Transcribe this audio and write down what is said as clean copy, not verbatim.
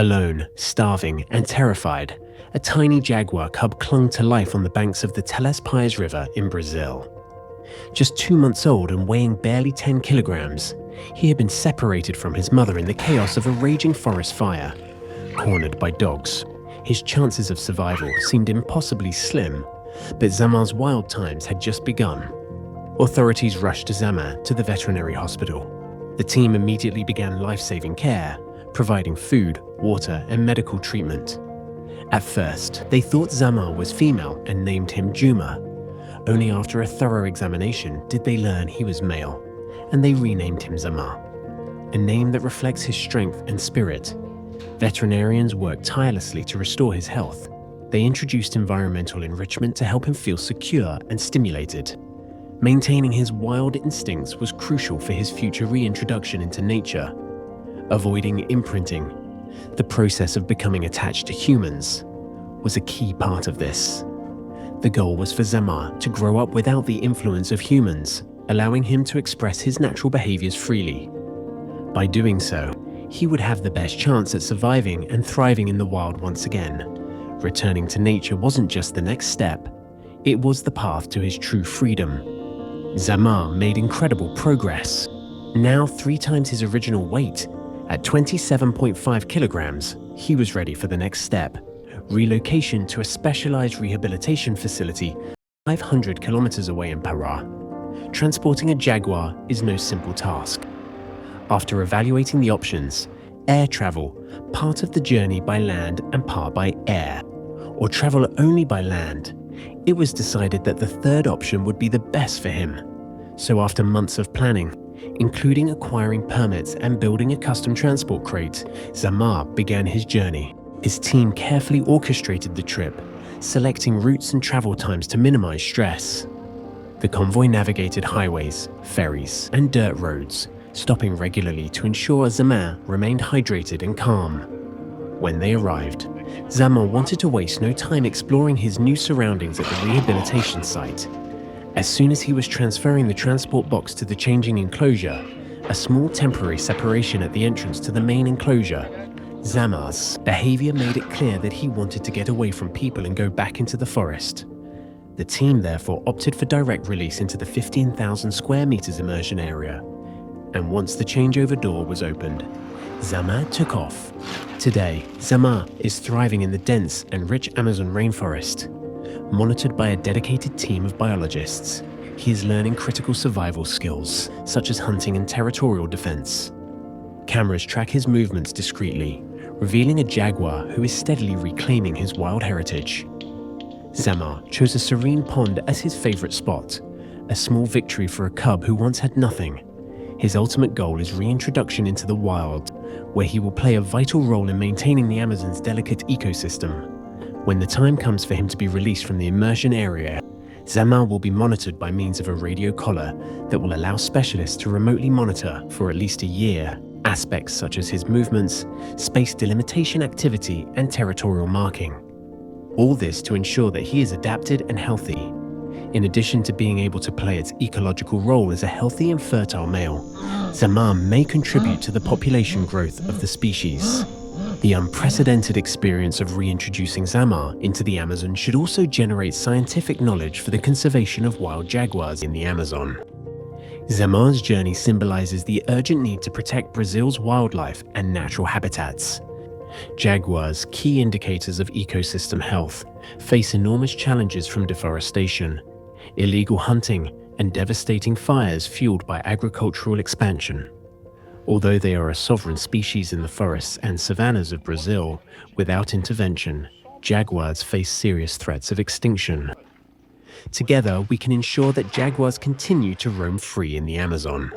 Alone, starving, and terrified, a tiny jaguar cub clung to life on the banks of the Teles Pires River in Brazil. Just 2 months old and weighing barely 10 kilograms, he had been separated from his mother in the chaos of a raging forest fire. Cornered by dogs, his chances of survival seemed impossibly slim, but Xamã's wild times had just begun. Authorities rushed Xamã to the veterinary hospital. The team immediately began life-saving care, providing food, water, and medical treatment. At first, they thought Xamã was female and named him Juma. Only after a thorough examination did they learn he was male, and they renamed him Xamã, a name that reflects his strength and spirit. Veterinarians worked tirelessly to restore his health. They introduced environmental enrichment to help him feel secure and stimulated. Maintaining his wild instincts was crucial for his future reintroduction into nature. Avoiding imprinting, the process of becoming attached to humans, was a key part of this. The goal was for Xamã to grow up without the influence of humans, allowing him to express his natural behaviors freely. By doing so, he would have the best chance at surviving and thriving in the wild once again. Returning to nature wasn't just the next step, it was the path to his true freedom. Xamã made incredible progress. Now 3 times his original weight, at 27.5 kilograms, he was ready for the next step: relocation to a specialized rehabilitation facility 500 kilometers away in Pará. Transporting a jaguar is no simple task. After evaluating the options, air travel, part of the journey by land and part by air, or travel only by land, it was decided that the third option would be the best for him. So after months of planning, including acquiring permits and building a custom transport crate, Xamã began his journey. His team carefully orchestrated the trip, selecting routes and travel times to minimize stress. The convoy navigated highways, ferries, and dirt roads, stopping regularly to ensure Xamã remained hydrated and calm. When they arrived, Xamã wanted to waste no time exploring his new surroundings at the rehabilitation site. As soon as he was transferring the transport box to the changing enclosure, a small temporary separation at the entrance to the main enclosure, Xamã's behavior made it clear that he wanted to get away from people and go back into the forest. The team therefore opted for direct release into the 15,000 square meters immersion area. And once the changeover door was opened, Xamã took off. Today, Xamã is thriving in the dense and rich Amazon rainforest. Monitored by a dedicated team of biologists, he is learning critical survival skills, such as hunting and territorial defense. Cameras track his movements discreetly, revealing a jaguar who is steadily reclaiming his wild heritage. Xamã chose a serene pond as his favorite spot, a small victory for a cub who once had nothing. His ultimate goal is reintroduction into the wild, where he will play a vital role in maintaining the Amazon's delicate ecosystem. When the time comes for him to be released from the immersion area, Xamã will be monitored by means of a radio collar that will allow specialists to remotely monitor, for at least a year, aspects such as his movements, space delimitation activity, and territorial marking. All this to ensure that he is adapted and healthy, in addition to being able to play its ecological role as a healthy and fertile male. Xamã may contribute to the population growth of the species. The unprecedented experience of reintroducing Xamã into the Amazon should also generate scientific knowledge for the conservation of wild jaguars in the Amazon. Xamã's journey symbolizes the urgent need to protect Brazil's wildlife and natural habitats. Jaguars, key indicators of ecosystem health, face enormous challenges from deforestation, illegal hunting, and devastating fires fueled by agricultural expansion. Although they are a sovereign species in the forests and savannas of Brazil, without intervention, jaguars face serious threats of extinction. Together, we can ensure that jaguars continue to roam free in the Amazon.